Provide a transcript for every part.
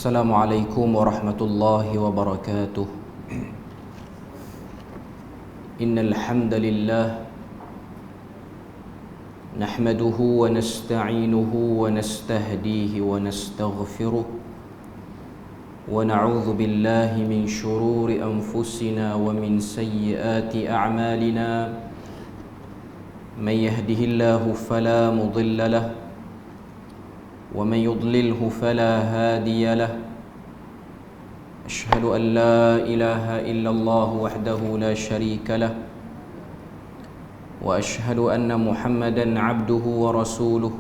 Assalamualaikum warahmatullahi wabarakatuh. Innal hamdalillah nahmaduhu wa nasta'inuhu wa nastahdihi wa nastaghfiruh wa na'udzu billahi min shururi anfusina wa min sayyiati a'malina. Man yahdihillahu fala mudilla lahu ومن يضلله فلا هادي له أشهد أن لا إله إلا الله وحده لا شريك له وأشهد أن محمدا عبده ورسوله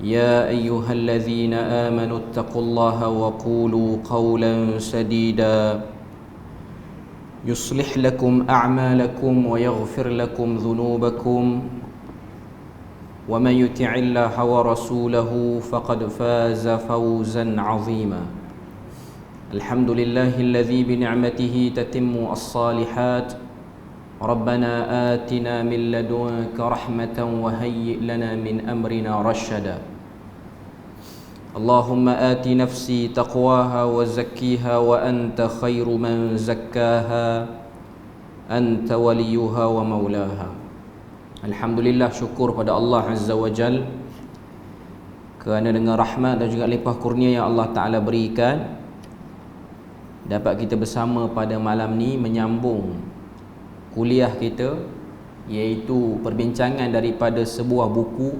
يا أيها الذين آمنوا اتقوا الله وقولوا قولا سديدا يصلح لكم أعمالكم ويغفر لكم ذنوبكم ومن يطع الله ورسوله فقد فاز فوزا عظيما. الحمد لله الذي بنعمته تتم الصالحات. ربنا آتنا من لدنك رحمة وهيئ لنا من أمرنا رشدا. اللهم آت نفسي تقواها وزكيها وأنت خير من زكاها أنت وليها ومولاها. Alhamdulillah, syukur pada Allah Azza wa Jal kerana dengan rahmat dan juga limpah kurnia yang Allah Ta'ala berikan, dapat kita bersama pada malam ni menyambung kuliah kita, iaitu perbincangan daripada sebuah buku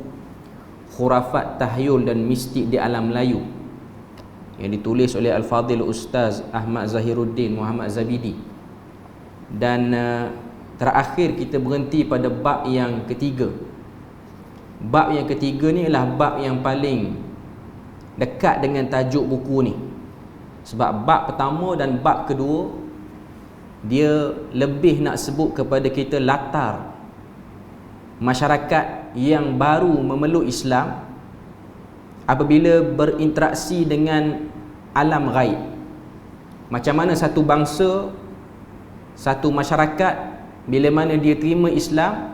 Khurafat Tahyul dan Mistik di Alam Melayu yang ditulis oleh Al-Fadhil Ustaz Ahmad Zahiruddin Muhammad Zabidi. Dan terakhir kita berhenti pada bab yang ketiga. Bab yang ketiga ni adalah bab yang paling dekat dengan tajuk buku ni. Sebab bab pertama dan bab kedua dia lebih nak sebut kepada kita latar masyarakat yang baru memeluk Islam apabila berinteraksi dengan alam ghaib. Macam mana satu bangsa, satu masyarakat bila mana dia terima Islam,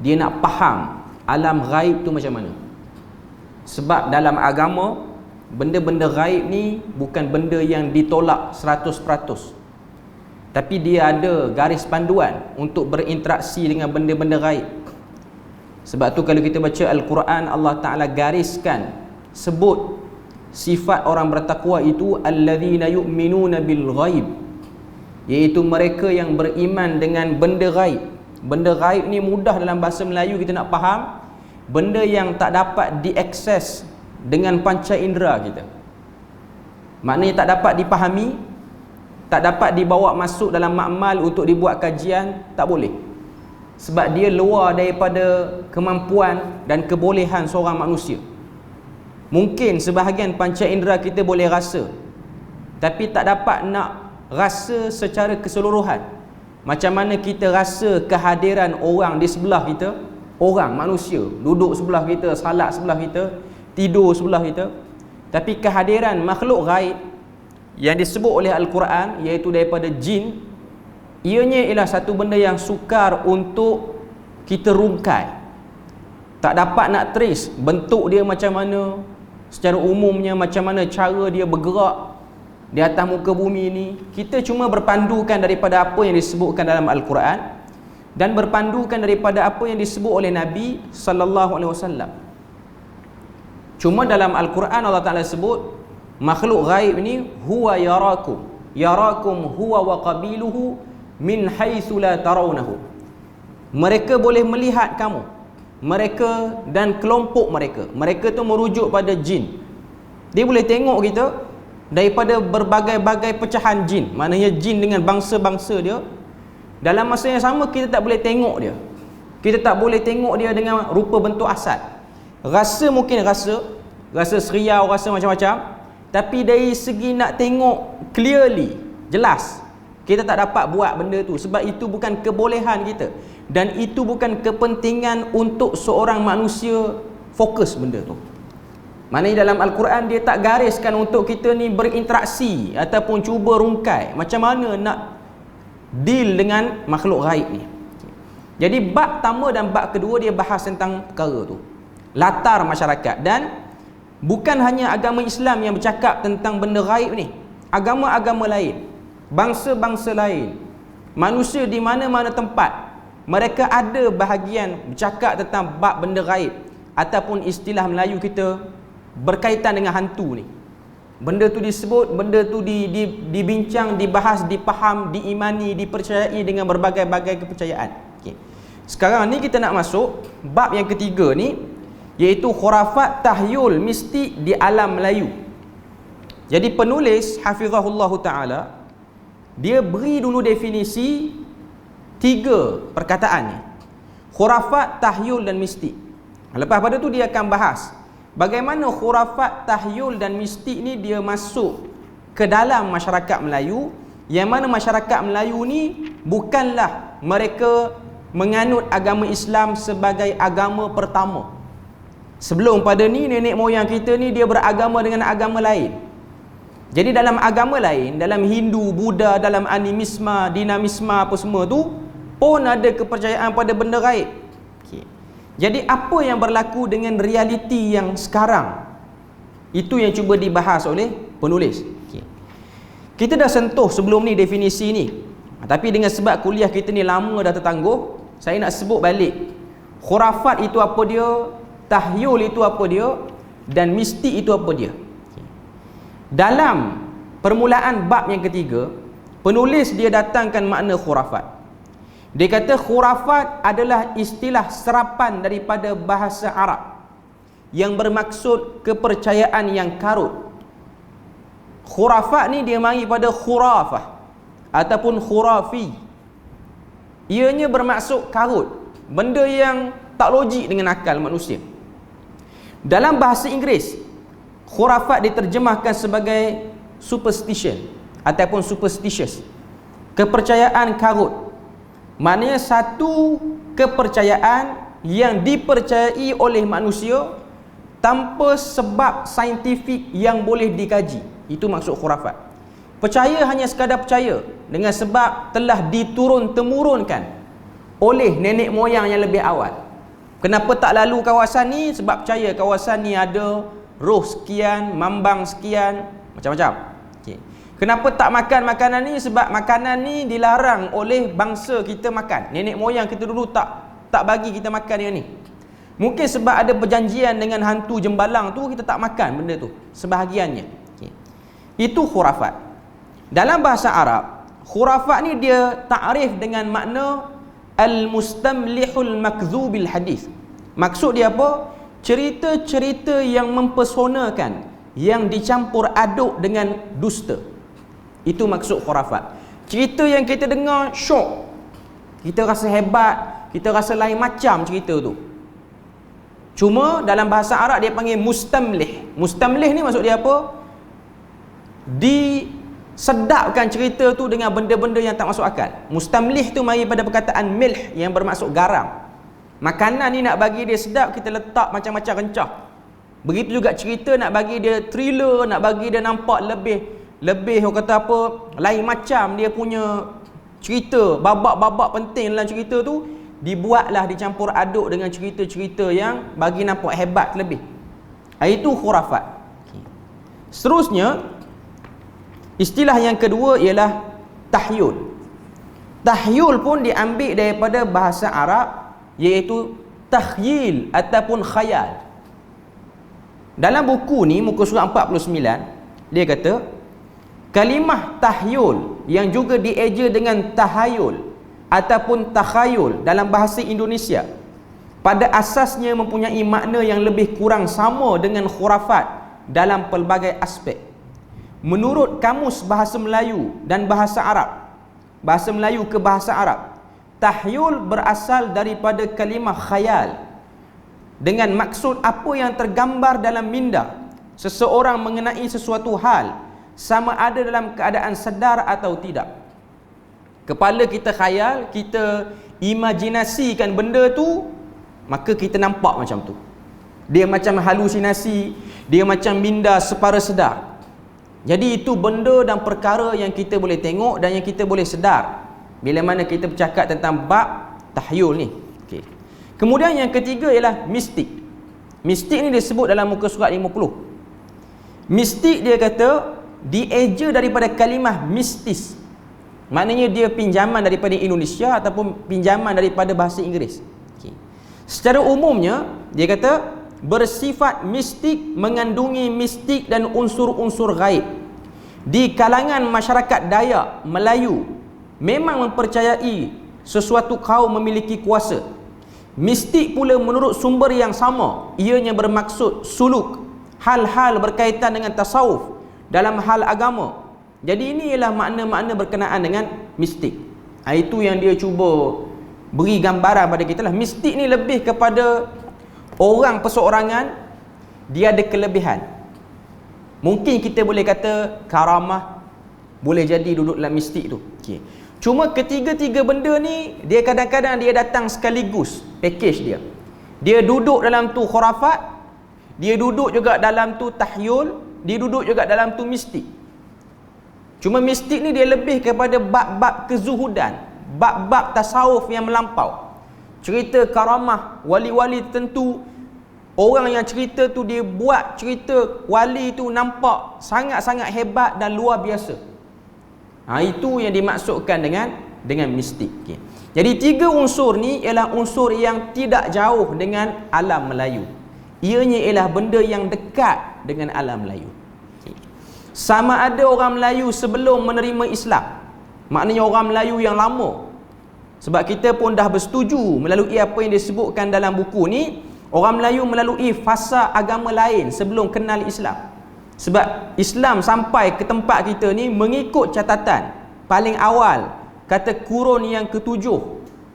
dia nak faham alam ghaib tu macam mana. Sebab dalam agama, benda-benda ghaib ni bukan benda yang ditolak 100%, tapi dia ada garis panduan untuk berinteraksi dengan benda-benda ghaib. Sebab tu kalau kita baca Al-Quran, Allah Ta'ala gariskan, sebut sifat orang bertakwa itu alladzina yu'minuna bil ghaib, iaitu mereka yang beriman dengan benda gaib. Benda gaib ni mudah dalam bahasa Melayu kita nak faham, benda yang tak dapat diakses dengan panca indera kita. Maknanya tak dapat dipahami, tak dapat dibawa masuk dalam makmal untuk dibuat kajian, tak boleh. Sebab dia luar daripada kemampuan dan kebolehan seorang manusia. Mungkin sebahagian panca indera kita boleh rasa, tapi tak dapat nak rasa secara keseluruhan. Macam mana kita rasa kehadiran orang di sebelah kita, orang manusia duduk sebelah kita, salat sebelah kita, tidur sebelah kita. Tapi kehadiran makhluk gaib yang disebut oleh Al-Quran, iaitu daripada jin, ianya ialah satu benda yang sukar untuk kita rungkai. Tak dapat nak trace bentuk dia macam mana, secara umumnya macam mana cara dia bergerak di atas muka bumi ini. Kita cuma berpandukan daripada apa yang disebutkan dalam Al-Quran dan berpandukan daripada apa yang disebut oleh Nabi sallallahu alaihi wasallam. Cuma dalam Al-Quran Allah Ta'ala sebut makhluk ghaib ini huwa yarakum huwa wa qabiluhu min haitsu la tarawnahu. Mereka boleh melihat kamu, mereka dan kelompok mereka. Mereka tu merujuk pada jin. Dia boleh tengok kita daripada berbagai-bagai pecahan jin. Maknanya jin dengan bangsa-bangsa dia. Dalam masa yang sama kita tak boleh tengok dia. Kita tak boleh tengok dia dengan rupa bentuk asal. Rasa mungkin rasa seriau, rasa macam-macam. Tapi dari segi nak tengok clearly, jelas, kita tak dapat buat benda tu. Sebab itu bukan kebolehan kita. Dan itu bukan kepentingan untuk seorang manusia fokus benda tu. Maknanya dalam Al-Quran dia tak gariskan untuk kita ni berinteraksi ataupun cuba rungkai macam mana nak deal dengan makhluk gaib ni. Jadi bab pertama dan bab kedua dia bahas tentang perkara tu, latar masyarakat. Dan Bukan hanya agama Islam yang bercakap tentang benda gaib ni. Agama-agama lain, bangsa-bangsa lain, manusia di mana-mana tempat, mereka ada bahagian bercakap tentang bab benda gaib, ataupun istilah Melayu kita berkaitan dengan hantu ni. Benda tu disebut, benda tu dibincang, dibahas, dipaham, diimani, dipercayai dengan berbagai-bagai kepercayaan. Okay. Sekarang ni kita nak masuk bab yang ketiga ni, iaitu khurafat tahyul mistik di alam Melayu. Jadi penulis hafizahullah taala dia beri dulu definisi 3 perkataan ni. Khurafat, tahyul dan mistik. Lepas pada tu dia akan bahas bagaimana khurafat, tahyul dan mistik ni dia masuk ke dalam masyarakat Melayu, yang mana masyarakat Melayu ni bukanlah mereka menganut agama Islam sebagai agama pertama. Sebelum pada ni, nenek moyang kita ni dia beragama dengan agama lain. Jadi dalam agama lain, dalam Hindu, Buddha, dalam animisme, dinamisme apa semua tu pun ada kepercayaan pada benda gaib. Okay. Jadi apa yang berlaku dengan realiti yang sekarang? Itu yang cuba dibahas oleh penulis. Okay. Kita dah sentuh sebelum ni definisi ni. Tapi dengan sebab kuliah kita ni lama dah tertangguh, saya nak sebut balik. Khurafat itu apa dia? Tahyul itu apa dia, dan mistik itu apa dia. Dalam permulaan bab yang ketiga, penulis dia datangkan makna khurafat. Dia kata khurafat adalah istilah serapan daripada bahasa Arab yang bermaksud kepercayaan yang karut. Khurafat ni dia mari pada khurafah ataupun khurafi. Ianya bermaksud karut, benda yang tak logik dengan akal manusia. Dalam bahasa Inggeris, khurafat diterjemahkan sebagai superstition ataupun superstitious, kepercayaan karut. Maknanya satu kepercayaan yang dipercayai oleh manusia tanpa sebab saintifik yang boleh dikaji. Itu maksud khurafat. Percaya hanya sekadar percaya dengan sebab telah diturun-temurunkan oleh nenek moyang yang lebih awal. Kenapa tak lalu kawasan ni? Sebab percaya kawasan ni ada roh sekian, mambang sekian, macam-macam. Okay. Kenapa tak makan makanan ni? Sebab makanan ni dilarang oleh bangsa kita makan. Nenek moyang kita dulu tak bagi kita makan yang ni. Mungkin sebab ada perjanjian dengan hantu jembalang tu, kita tak makan benda tu, sebahagiannya. Okay. Itu khurafat. Dalam bahasa Arab, khurafat ni dia takrif dengan makna al-mustamlihul makdzubil hadis. Maksud dia apa? Cerita-cerita yang mempesonakan, yang dicampur aduk dengan dusta. Itu maksud khurafat. Cerita yang kita dengar syok, kita rasa hebat, kita rasa lain macam cerita tu. Cuma dalam bahasa Arab dia panggil mustamlih. Mustamlih ni maksud dia apa? Sedapkan cerita tu dengan benda-benda yang tak masuk akal. Mustamlih tu mari pada perkataan milh yang bermaksud garam. Makanan ni nak bagi dia sedap, kita letak macam-macam rencah. Begitu juga cerita nak bagi dia thriller, nak bagi dia nampak lebih orang kata apa, lain macam dia punya cerita, babak-babak penting dalam cerita tu dibuatlah, dicampur aduk dengan cerita-cerita yang bagi nampak hebat lebih. Itu khurafat. Seterusnya, istilah yang kedua ialah tahyul. Tahyul pun diambil daripada bahasa Arab, iaitu takhyil ataupun khayal. Dalam buku ni, muka surat 49, dia kata kalimah tahyul yang juga dieja dengan tahayul ataupun takhayul dalam bahasa Indonesia pada asasnya mempunyai makna yang lebih kurang sama dengan khurafat dalam pelbagai aspek. Menurut Kamus Bahasa Melayu dan Bahasa Arab, Bahasa Melayu ke Bahasa Arab, tahyul berasal daripada kalimah khayal dengan maksud apa yang tergambar dalam minda seseorang mengenai sesuatu hal, sama ada dalam keadaan sedar atau tidak. Kepala kita khayal, kita imajinasikan benda tu, maka kita nampak macam tu. Dia macam halusinasi, dia macam minda separa sedar. Jadi itu benda dan perkara yang kita boleh tengok dan yang kita boleh sedar bila mana kita bercakap tentang bab tahyul ni. Kemudian yang ketiga ialah mistik. Mistik ni disebut dalam muka surat 50. Mistik dia kata dieja daripada kalimah mistis. Maknanya dia pinjaman daripada Indonesia ataupun pinjaman daripada bahasa Inggeris. Okay. Secara umumnya dia kata bersifat mistik, mengandungi mistik dan unsur-unsur gaib. Di kalangan masyarakat Dayak Melayu memang mempercayai sesuatu kaum memiliki kuasa. Mistik pula menurut sumber yang sama, ianya bermaksud suluk, hal-hal berkaitan dengan tasawuf dalam hal agama. Jadi ini ialah makna-makna berkenaan dengan mistik. Itu yang dia cuba beri gambaran pada kita lah. Mistik ni lebih kepada orang perseorangan, dia ada kelebihan. Mungkin kita boleh kata karamah boleh jadi duduk dalam mistik tu. Okay. Cuma ketiga-tiga benda ni dia kadang-kadang dia datang sekaligus, package dia. Dia duduk dalam tu khurafat, dia duduk juga dalam tu tahyul, dia duduk juga dalam tu mistik. Cuma mistik ni dia lebih kepada bab-bab kezuhudan, bab-bab tasawuf yang melampau. Cerita karamah wali-wali tertentu, orang yang cerita tu dia buat cerita wali tu nampak sangat-sangat hebat dan luar biasa. Itu yang dimaksudkan dengan mistik. Okay. Jadi tiga unsur ni ialah unsur yang tidak jauh dengan alam Melayu. Ianya ialah benda yang dekat dengan alam Melayu. Okay. Sama ada orang Melayu sebelum menerima Islam, maknanya orang Melayu yang lama. Sebab kita pun dah bersetuju melalui apa yang disebutkan dalam buku ni, orang Melayu melalui fasa agama lain sebelum kenal Islam. Sebab Islam sampai ke tempat kita ni mengikut catatan paling awal, kata kurun yang ke-7,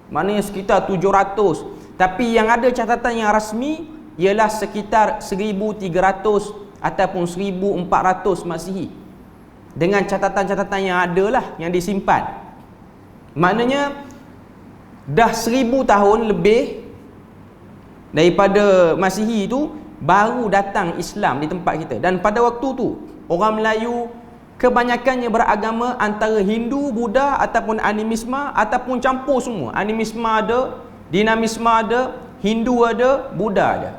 maknanya sekitar 700. Tapi yang ada catatan yang rasmi ialah sekitar 1300 ataupun 1400 Masihi. Dengan catatan-catatan yang ada lah, yang disimpan. Maknanya dah 1000 tahun lebih daripada Masihi tu baru datang Islam di tempat kita. Dan pada waktu tu orang Melayu kebanyakannya beragama antara Hindu, Buddha ataupun animisme, ataupun campur semua. Animisme ada, dinamisme ada, Hindu ada, Buddha ada.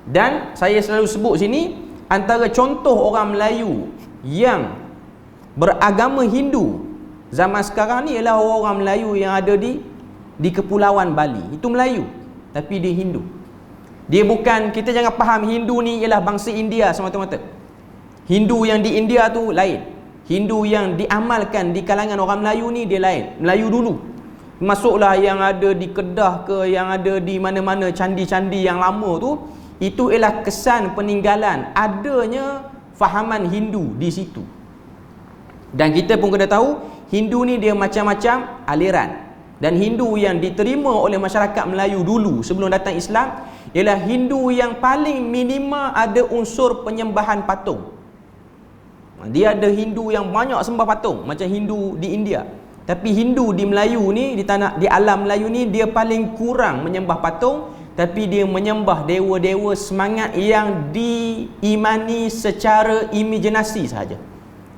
Dan saya selalu sebut sini, antara contoh orang Melayu yang beragama Hindu zaman sekarang ni ialah orang Melayu yang ada di Kepulauan Bali. Itu Melayu tapi dia Hindu. Dia bukan, kita jangan faham Hindu ni ialah bangsa India semata-mata. Hindu yang di India tu lain. Hindu yang diamalkan di kalangan orang Melayu ni dia lain. Melayu dulu. Masuklah yang ada di Kedah ke, yang ada di mana-mana candi-candi yang lama tu, itu ialah kesan peninggalan adanya fahaman Hindu di situ. Dan kita pun kena tahu Hindu ni dia macam-macam aliran. Dan Hindu yang diterima oleh masyarakat Melayu dulu sebelum datang Islam ialah Hindu yang paling minima ada unsur penyembahan patung. Dia ada Hindu yang banyak sembah patung macam Hindu di India. Tapi Hindu di Melayu ni, di alam Melayu ni, dia paling kurang menyembah patung, tapi dia menyembah dewa-dewa semangat yang diimani secara imajinasi sahaja.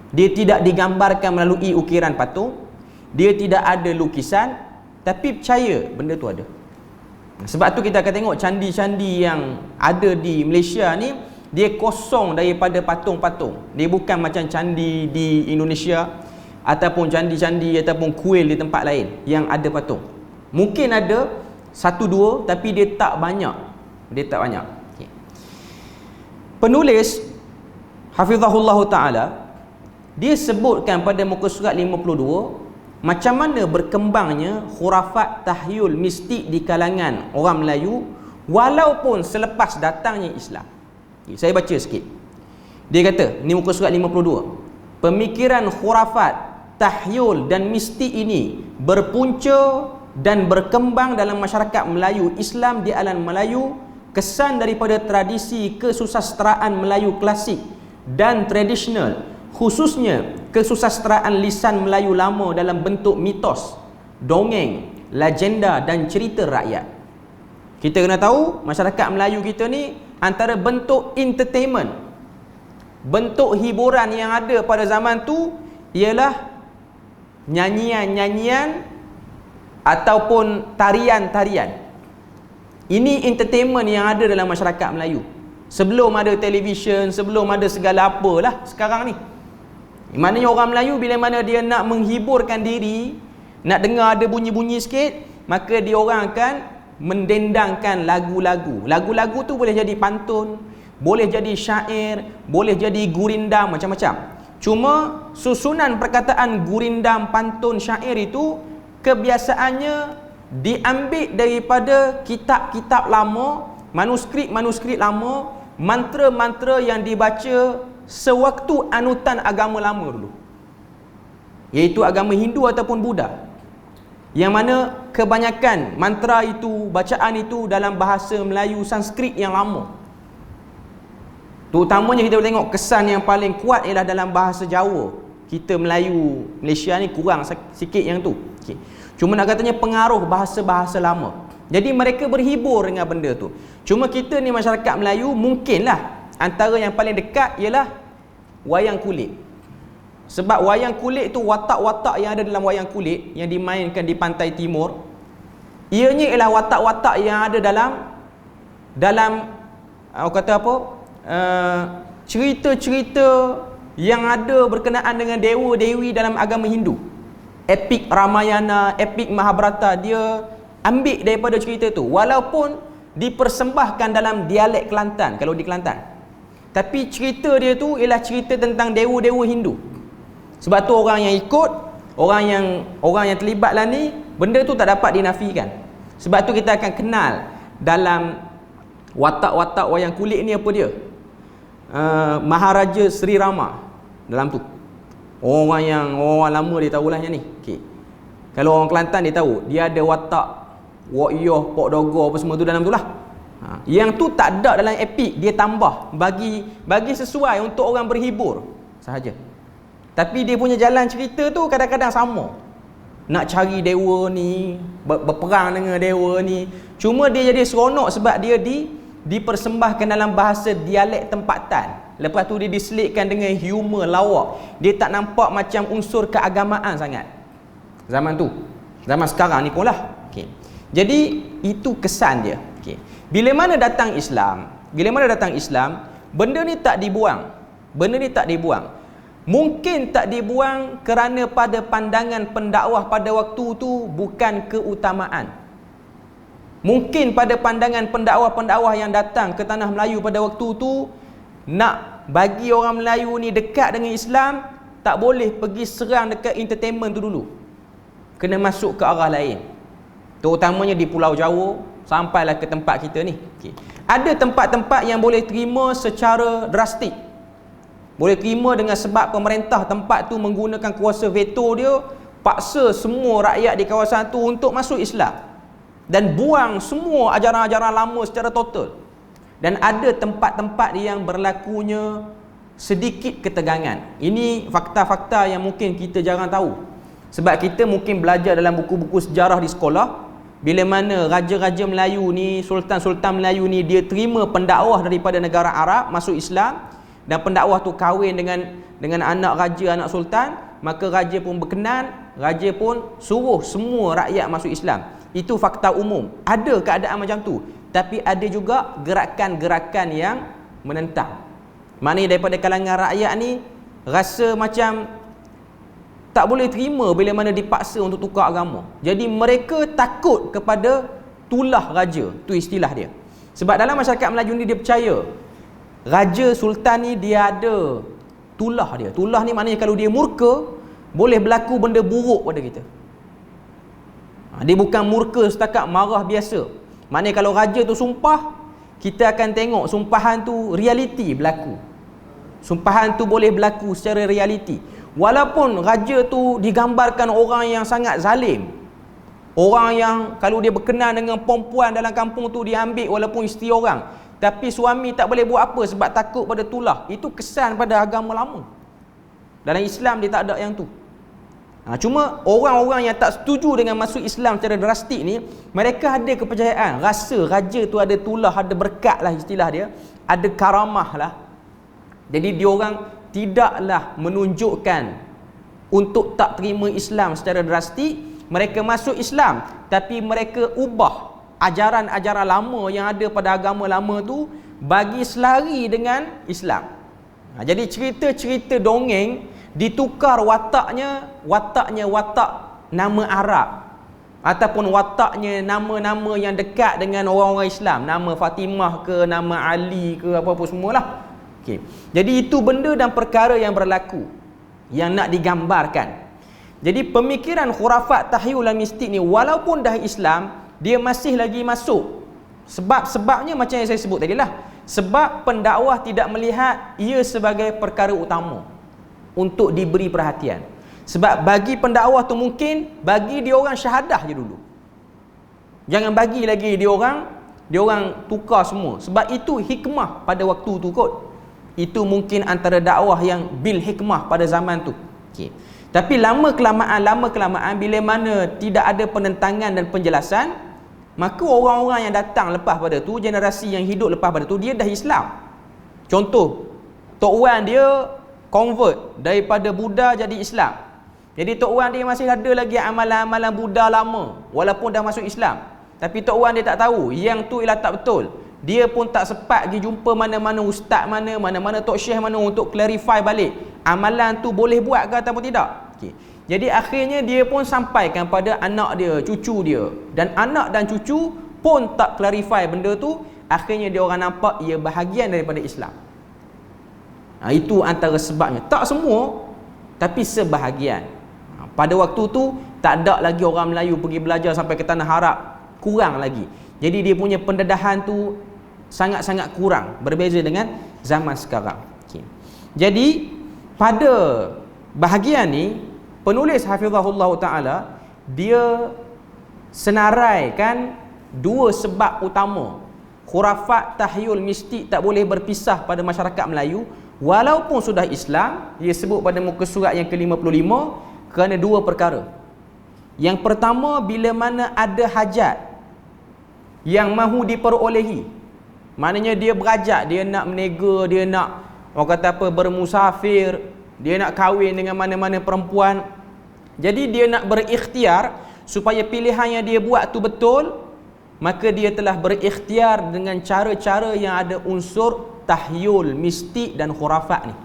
Dia tidak digambarkan melalui ukiran patung, dia tidak ada lukisan, tapi percaya benda tu ada. Sebab tu kita akan tengok candi-candi yang ada di Malaysia ni, dia kosong daripada patung-patung. Dia bukan macam candi di Indonesia ataupun candi-candi ataupun kuil di tempat lain yang ada patung. Mungkin ada satu dua, tapi dia tak banyak. Okay. Penulis Hafizahullah Ta'ala, dia sebutkan pada muka surat 52 macam mana berkembangnya khurafat tahyul mistik di kalangan orang Melayu walaupun selepas datangnya Islam. Saya baca sikit. Dia kata, ni muka surat 52, pemikiran khurafat, tahyul dan mistik ini berpunca dan berkembang dalam masyarakat Melayu Islam di alam Melayu, kesan daripada tradisi kesusasteraan Melayu klasik dan tradisional, khususnya kesusasteraan lisan Melayu lama dalam bentuk mitos, dongeng, legenda dan cerita rakyat. Kita kena tahu masyarakat Melayu kita ni antara bentuk entertainment, bentuk hiburan yang ada pada zaman tu ialah nyanyian-nyanyian ataupun tarian-tarian. Ini entertainment yang ada dalam masyarakat Melayu. Sebelum ada televisyen, sebelum ada segala apalah sekarang ni. Maknanya orang Melayu bila mana dia nak menghiburkan diri, nak dengar ada bunyi-bunyi sikit, maka dia orang akan mendendangkan lagu-lagu. Lagu-lagu tu boleh jadi pantun, boleh jadi syair, boleh jadi gurindam, macam-macam. Cuma susunan perkataan gurindam, pantun, syair itu kebiasaannya diambil daripada kitab-kitab lama, manuskrip-manuskrip lama, mantra-mantra yang dibaca sewaktu anutan agama lama dulu, iaitu agama Hindu ataupun Buddha, yang mana kebanyakan mantra itu, bacaan itu dalam bahasa Melayu Sanskrit yang lama. Terutamanya kita boleh tengok kesan yang paling kuat ialah dalam bahasa Jawa. Kita Melayu Malaysia ni kurang sikit yang tu. Okay. Cuma nak katanya pengaruh bahasa-bahasa lama. Jadi mereka berhibur dengan benda tu. Cuma kita ni masyarakat Melayu mungkinlah antara yang paling dekat ialah wayang kulit. Sebab wayang kulit tu, watak-watak yang ada dalam wayang kulit yang dimainkan di pantai timur, ianya ialah watak-watak yang ada dalam kata apa, cerita-cerita yang ada berkenaan dengan dewa-dewi dalam agama Hindu. Epik Ramayana, epik Mahabharata, dia ambil daripada cerita tu, walaupun dipersembahkan dalam dialek Kelantan kalau di Kelantan, tapi cerita dia tu ialah cerita tentang dewa-dewa Hindu. Sebab tu orang yang ikut, orang yang terlibat lah ni, benda tu tak dapat dinafikan. Sebab tu kita akan kenal dalam watak-watak wayang kulit ni apa dia, Maharaja Sri Rama dalam tu. Orang lama dia tahulah yang ni. Okay. Kalau orang Kelantan dia tahu, dia ada watak Wak Yoh, Pok Dogo apa semua tu dalam tu lah. Yang tu tak ada dalam epik, dia tambah bagi sesuai untuk orang berhibur sahaja. Tapi dia punya jalan cerita tu kadang-kadang sama. Nak cari dewa ni, berperang dengan dewa ni. Cuma dia jadi seronok sebab dia dipersembahkan dalam bahasa dialek tempatan. Lepas tu dia diselitkan dengan humor lawak. Dia tak nampak macam unsur keagamaan sangat zaman tu. Zaman sekarang ni pun lah. Okay. Jadi itu kesan dia. Okay. Bila mana datang Islam, benda ni tak dibuang. Mungkin tak dibuang kerana pada pandangan pendakwah pada waktu tu bukan keutamaan. Mungkin pada pandangan pendakwah-pendakwah yang datang ke tanah Melayu pada waktu tu, nak bagi orang Melayu ni dekat dengan Islam, tak boleh pergi serang dekat entertainment tu dulu. Kena masuk ke arah lain. Terutamanya di Pulau Jawa, sampailah ke tempat kita ni. Okay. Ada tempat-tempat yang boleh terima secara drastik. Boleh terima dengan sebab pemerintah tempat tu menggunakan kuasa veto dia, paksa semua rakyat di kawasan tu untuk masuk Islam dan buang semua ajaran-ajaran lama secara total. Dan ada tempat-tempat yang berlakunya sedikit ketegangan. Ini fakta-fakta yang mungkin kita jarang tahu. Sebab kita mungkin belajar dalam buku-buku sejarah di sekolah, bila mana raja-raja Melayu ni, sultan-sultan Melayu ni, dia terima pendakwah daripada negara Arab masuk Islam, dan pendakwah tu kahwin dengan anak raja, anak sultan, maka raja pun berkenan, raja pun suruh semua rakyat masuk Islam. Itu fakta umum. Ada keadaan macam tu. Tapi ada juga gerakan-gerakan yang menentang. Maknanya daripada kalangan rakyat ni rasa macam tak boleh terima bila mana dipaksa untuk tukar agama. Jadi mereka takut kepada tulah raja. Tu istilah dia. Sebab dalam masyarakat Melayu ni dia percaya raja sultan ni dia ada tulah dia. Tulah ni maknanya kalau dia murka, boleh berlaku benda buruk pada kita. Dia bukan murka setakat marah biasa. Maknanya kalau raja tu sumpah, kita akan tengok sumpahan tu realiti berlaku. Sumpahan tu boleh berlaku secara realiti. Walaupun raja tu digambarkan orang yang sangat zalim, orang yang kalau dia berkenan dengan perempuan dalam kampung tu dia ambil walaupun isteri orang, tapi suami tak boleh buat apa sebab takut pada tulah. Itu kesan pada agama lama. Dalam Islam dia tak ada yang tu. Cuma orang-orang yang tak setuju dengan masuk Islam secara drastik ni, mereka ada kepercayaan, rasa raja tu ada tulah, ada berkat lah istilah dia, ada karamah lah. Jadi diorang tidaklah menunjukkan untuk tak terima Islam secara drastik. Mereka masuk Islam, tapi mereka ubah ajaran-ajaran lama yang ada pada agama lama tu bagi selari dengan Islam. Jadi cerita-cerita dongeng ditukar watak nama Arab, ataupun wataknya nama-nama yang dekat dengan orang-orang Islam, nama Fatimah ke, nama Ali ke, apa-apa semualah. Okey. Jadi itu benda dan perkara yang berlaku yang nak digambarkan. Jadi pemikiran khurafat, tahyul dan mistik ni walaupun dah Islam, dia masih lagi masuk. Sebabnya macam yang saya sebut tadi lah. Sebab pendakwah tidak melihat ia sebagai perkara utama untuk diberi perhatian. Sebab bagi pendakwah tu mungkin bagi dia orang syahadah je dulu. Jangan bagi lagi dia orang tukar semua. Sebab itu hikmah pada waktu tu kot. Itu mungkin antara dakwah yang bil hikmah pada zaman tu. Okey. Tapi lama kelamaan bila mana tidak ada penentangan dan penjelasan, maka orang-orang yang datang lepas pada tu, generasi yang hidup lepas pada tu, dia dah Islam. Contoh, Tok Wan dia convert daripada Buddha jadi Islam. Jadi Tok Wan dia masih ada lagi amalan-amalan Buddha lama walaupun dah masuk Islam. Tapi Tok Wan dia tak tahu yang tu ialah tak betul. Dia pun tak sempat pergi jumpa mana-mana ustaz mana-mana tok syekh mana untuk clarify balik amalan tu boleh buat ke ataupun tidak. Okay. Jadi akhirnya dia pun sampaikan pada anak dia, cucu dia, dan anak dan cucu pun tak clarify benda tu. Akhirnya dia orang nampak ia bahagian daripada Islam. Itu antara sebabnya. Tak semua, tapi sebahagian. Pada waktu tu tak ada lagi orang Melayu pergi belajar sampai ke tanah Arab, kurang lagi. Jadi dia punya pendedahan tu sangat-sangat kurang, berbeza dengan zaman sekarang. Okay. Jadi pada bahagian ni penulis hafizahullah taala dia senaraikan dua sebab utama khurafat, tahyul, mistik tak boleh berpisah pada masyarakat Melayu walaupun sudah Islam. Dia sebut pada muka surat yang ke-55 kerana dua perkara. Yang pertama, bila mana ada hajat yang mahu diperolehi, maknanya dia berajak, dia nak menega, dia nak orang kata apa, bermusafir, dia nak kahwin dengan mana-mana perempuan. Jadi dia nak berikhtiar supaya pilihan yang dia buat tu betul, maka dia telah berikhtiar dengan cara-cara yang ada unsur tahyul, mistik dan khurafat ni.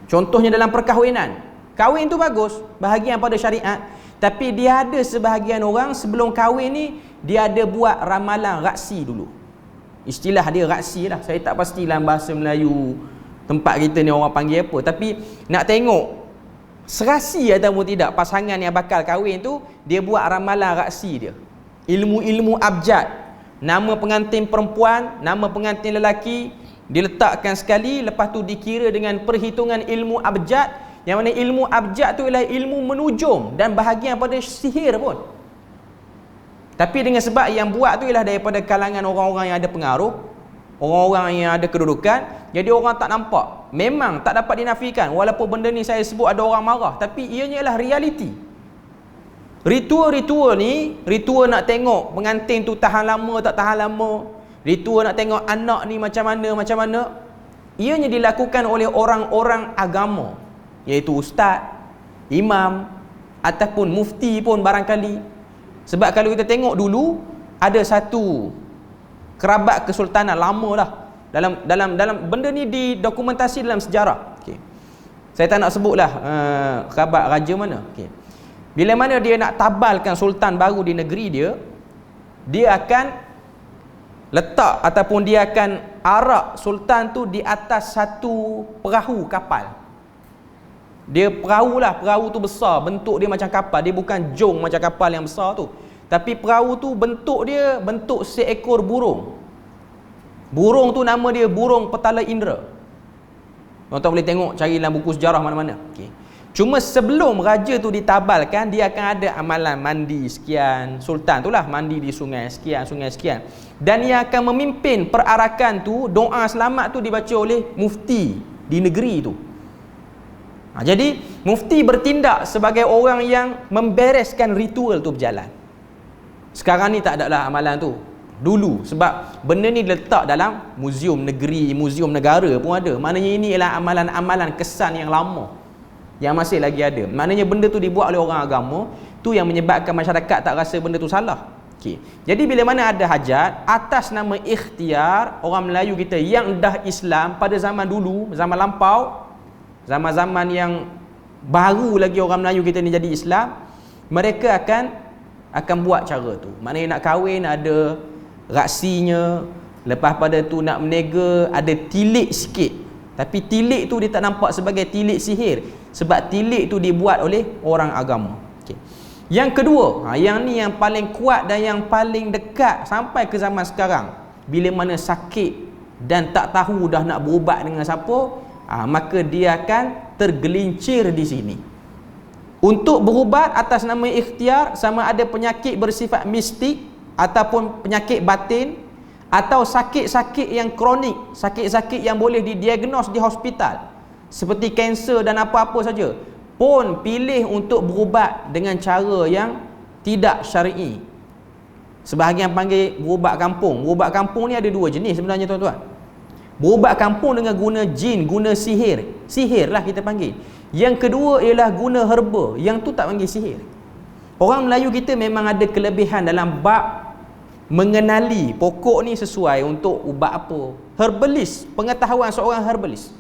Contohnya dalam perkahwinan. Kahwin tu bagus, bahagian pada syariat, tapi dia ada sebahagian orang sebelum kahwin ni dia ada buat ramalan raksi dulu. Istilah dia raksi lah, saya tak pasti dalam bahasa Melayu tempat kita ni orang panggil apa, tapi nak tengok serasi ataupun tidak pasangan yang bakal kahwin tu, dia buat ramalan raksi dia. Ilmu-ilmu abjad, nama pengantin perempuan, nama pengantin lelaki diletakkan sekali, lepas tu dikira dengan perhitungan ilmu abjad, yang mana ilmu abjad tu ialah ilmu menujum dan bahagian pada sihir pun. Tapi dengan sebab yang buat tu ialah daripada kalangan orang-orang yang ada pengaruh, orang-orang yang ada kedudukan, jadi orang tak nampak. Memang tak dapat dinafikan, walaupun benda ni saya sebut ada orang marah, tapi ianya ialah realiti. Ritual-ritual ni, ritual nak tengok pengantin tu tahan lama tak tahan lama, ritual nak tengok anak ni macam mana, ianya dilakukan oleh orang-orang agama, iaitu ustaz, imam ataupun mufti pun barangkali. Sebab kalau kita tengok dulu ada satu kerabat kesultanan lama lah, dalam benda ni didokumentasi dalam sejarah. Okay. Saya tak nak sebutlah kerabat raja mana. Okay. Bila mana dia nak tabalkan sultan baru di negeri dia, dia akan letak ataupun dia akan arak sultan tu di atas satu perahu kapal. Dia perahu tu besar, bentuk dia macam kapal, dia bukan jong macam kapal yang besar tu, tapi perahu tu bentuk dia bentuk seekor burung. Burung tu nama dia burung petala indra. Tuan-tuan boleh tengok, cari dalam buku sejarah mana-mana. Okay. Cuma sebelum raja tu ditabalkan, dia akan ada amalan mandi sekian, sultan tu lah mandi di sungai sekian, dan yang akan memimpin perarakan tu, doa selamat tu dibaca oleh mufti di negeri tu. Jadi mufti bertindak sebagai orang yang membereskan ritual tu berjalan. Sekarang ni tak ada lah amalan tu. Dulu sebab benda ni letak dalam muzium negeri, muzium negara pun ada. Maknanya ini ialah amalan-amalan kesan yang lama yang masih lagi ada. Maknanya benda tu dibuat oleh orang agama, tu yang menyebabkan masyarakat tak rasa benda tu salah. Okey. Jadi bila mana ada hajat atas nama ikhtiar, orang Melayu kita yang dah Islam pada zaman dulu, zaman lampau, zaman-zaman yang baru lagi orang Melayu kita ni jadi Islam, mereka akan buat cara tu. Maknanya nak kahwin ada raksinya, lepas pada tu nak menega ada tilik sikit. Tapi tilik tu dia tak nampak sebagai tilik sihir, sebab tilik tu dibuat oleh orang agama. Okey. Yang kedua, yang ni yang paling kuat dan yang paling dekat sampai ke zaman sekarang. Bila mana sakit dan tak tahu dah nak berubat dengan siapa, maka dia akan tergelincir di sini. Untuk berubat atas nama ikhtiar, sama ada penyakit bersifat mistik ataupun penyakit batin, atau sakit-sakit yang kronik, sakit-sakit yang boleh didiagnos di hospital seperti kanser dan apa-apa saja, pun pilih untuk berubat dengan cara yang tidak syar'i. Sebahagian panggil berubat kampung. Berubat kampung ni ada dua jenis sebenarnya tuan-tuan. Berubat kampung dengan guna jin, guna sihir. Sihir lah kita panggil. Yang kedua ialah guna herba. Yang tu tak panggil sihir. Orang Melayu kita memang ada kelebihan dalam bab mengenali pokok ni sesuai untuk ubat apa. Herbalis, pengetahuan seorang herbalis.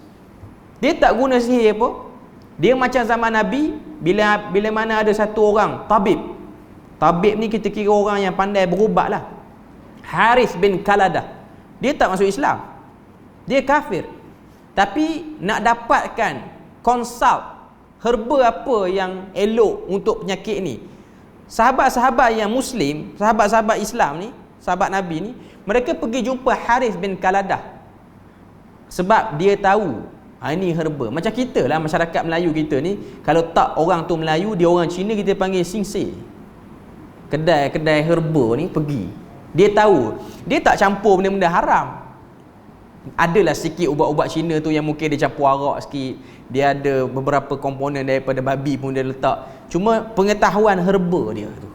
Dia tak guna sihir apa. Dia macam zaman Nabi, bila mana ada satu orang tabib. Tabib ni kita kira orang yang pandai berubat lah. Harith bin Kaladah. Dia tak masuk Islam. Dia kafir. Tapi nak dapatkan konsult herba apa yang elok untuk penyakit ni, sahabat-sahabat yang Muslim, sahabat-sahabat Islam ni, sahabat Nabi ni, mereka pergi jumpa Harith bin Kaladah. Sebab dia tahu ini herba. Macam kita lah, masyarakat Melayu kita ni, kalau tak orang tu Melayu, dia orang Cina, kita panggil singsir. Kedai-kedai herba ni pergi. Dia tahu. Dia tak campur benda-benda haram. Adalah sikit ubat-ubat Cina tu yang mungkin dia campur arak sikit. Dia ada beberapa komponen daripada babi pun dia letak. Cuma pengetahuan herba dia tu.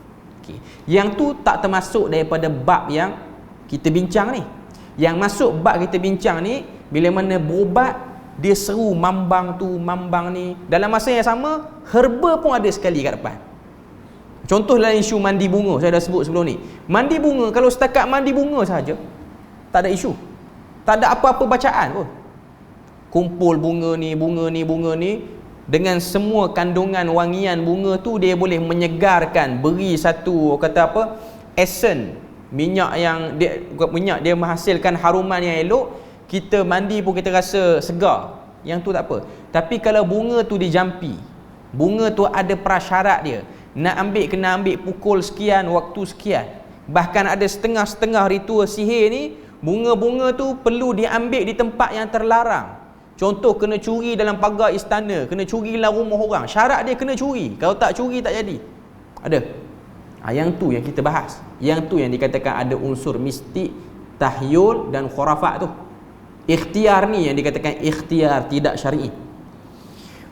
Okay. Yang tu tak termasuk daripada bab yang kita bincang ni. Yang masuk bab kita bincang ni, bila mana berubat, dia seru mambang tu, mambang ni. Dalam masa yang sama, herba pun ada sekali kat depan. Contoh dalam isu mandi bunga, saya dah sebut sebelum ni. Mandi bunga, kalau setakat mandi bunga saja, tak ada isu. Tak ada apa-apa bacaan pun. Kumpul bunga ni, bunga ni, bunga ni, dengan semua kandungan wangian bunga tu, dia boleh menyegarkan, beri satu, kata apa, essence, minyak dia menghasilkan haruman yang elok. Kita mandi pun kita rasa segar. Yang tu tak apa. Tapi kalau bunga tu dijampi, bunga tu ada prasyarat dia. Nak ambil, kena ambil pukul sekian, waktu sekian. Bahkan ada setengah-setengah ritual sihir ni, bunga-bunga tu perlu diambil di tempat yang terlarang. Contoh, kena curi dalam pagar istana, kena curi dalam rumah orang. Syarat dia kena curi. Kalau tak curi tak jadi. Ada. Yang tu yang kita bahas. Yang tu yang dikatakan ada unsur mistik, tahyul dan khurafat tu. Ikhtiar ni yang dikatakan ikhtiar tidak syar'i.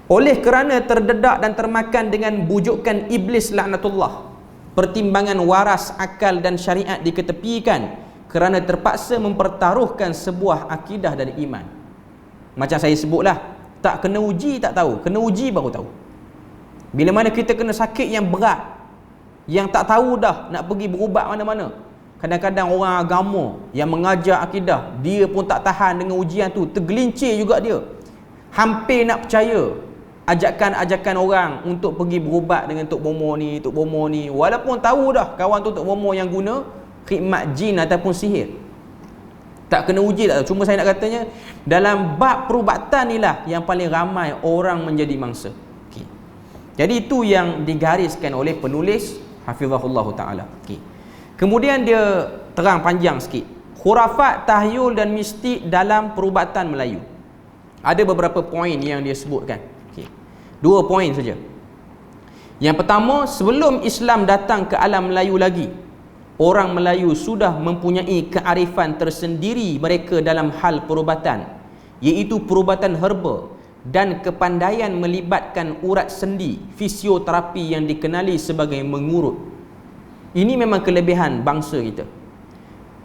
Oleh kerana terdedak dan termakan dengan bujukan iblis laknatullah, pertimbangan waras, akal dan syariat diketepikan kerana terpaksa mempertaruhkan sebuah akidah dan iman. Macam saya sebutlah, tak kena uji tak tahu, kena uji baru tahu. Bila mana kita kena sakit yang berat, yang tak tahu dah nak pergi berubat mana-mana. Kadang-kadang orang agama yang mengajar akidah, dia pun tak tahan dengan ujian tu, tergelincir juga dia. Hampir nak percaya ajakan-ajakan orang untuk pergi berubat dengan Tok Bomo ni, Tok Bomo ni, walaupun tahu dah kawan tu Tok Bomo yang guna khidmat jin ataupun sihir. Tak kena uji tak tahu. Cuma saya nak katanya, dalam bab perubatan inilah yang paling ramai orang menjadi mangsa. Okay. Jadi itu yang digariskan oleh penulis hafizahullah ta'ala. Okay. Kemudian dia terang panjang sikit khurafat, tahyul dan mistik dalam perubatan Melayu. Ada beberapa poin yang dia sebutkan. Okay. 2 poin saja. Yang pertama, sebelum Islam datang ke alam Melayu lagi, orang Melayu sudah mempunyai kearifan tersendiri mereka dalam hal perubatan, iaitu perubatan herba dan kepandaian melibatkan urat sendi, fisioterapi yang dikenali sebagai mengurut. Ini memang kelebihan bangsa kita.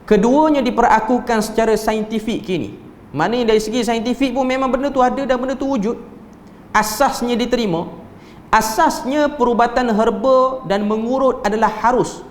Keduanya diperakukan secara saintifik kini. Maknanya dari segi saintifik pun memang benda tu ada dan benda tu wujud. Asasnya diterima. Asasnya perubatan herba dan mengurut adalah harus.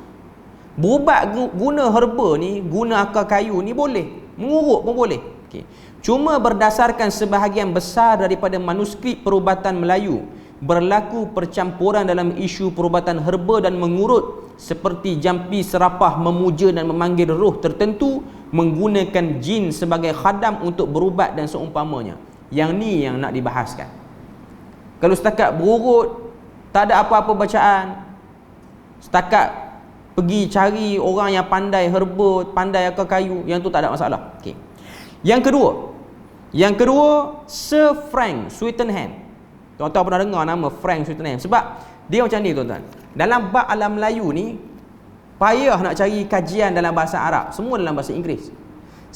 Berubat guna herba ni, guna akar kayu ni boleh, mengurut pun boleh. Okey. Cuma berdasarkan sebahagian besar daripada manuskrip perubatan Melayu, berlaku percampuran dalam isu perubatan herba dan mengurut, seperti jampi serapah memuja dan memanggil roh tertentu, menggunakan jin sebagai khadam untuk berubat dan seumpamanya. Yang ni yang nak dibahaskan. Kalau setakat berurut, tak ada apa-apa bacaan, setakat pergi cari orang yang pandai herba, pandai akar kayu, yang tu tak ada masalah. Okey. Yang kedua, Sir Frank Swettenham. Tuan-tuan pernah dengar nama Frank Swettenham? Sebab dia macam ni tuan-tuan. Dalam bab alam Melayu ni, payah nak cari kajian dalam bahasa Arab, semua dalam bahasa Inggeris.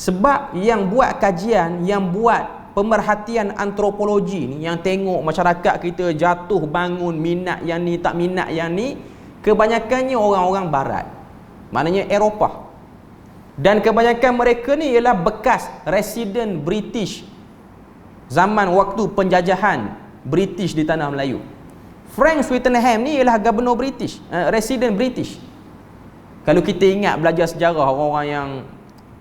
Sebab yang buat kajian, yang buat pemerhatian antropologi ni, yang tengok masyarakat kita jatuh bangun, minat yang ni, tak minat yang ni, kebanyakannya orang-orang barat, maknanya Eropah. Dan kebanyakan mereka ni ialah bekas resident British zaman waktu penjajahan British di tanah Melayu. Frank Swettenham ni ialah gubernur British, resident British. Kalau kita ingat belajar sejarah, orang-orang yang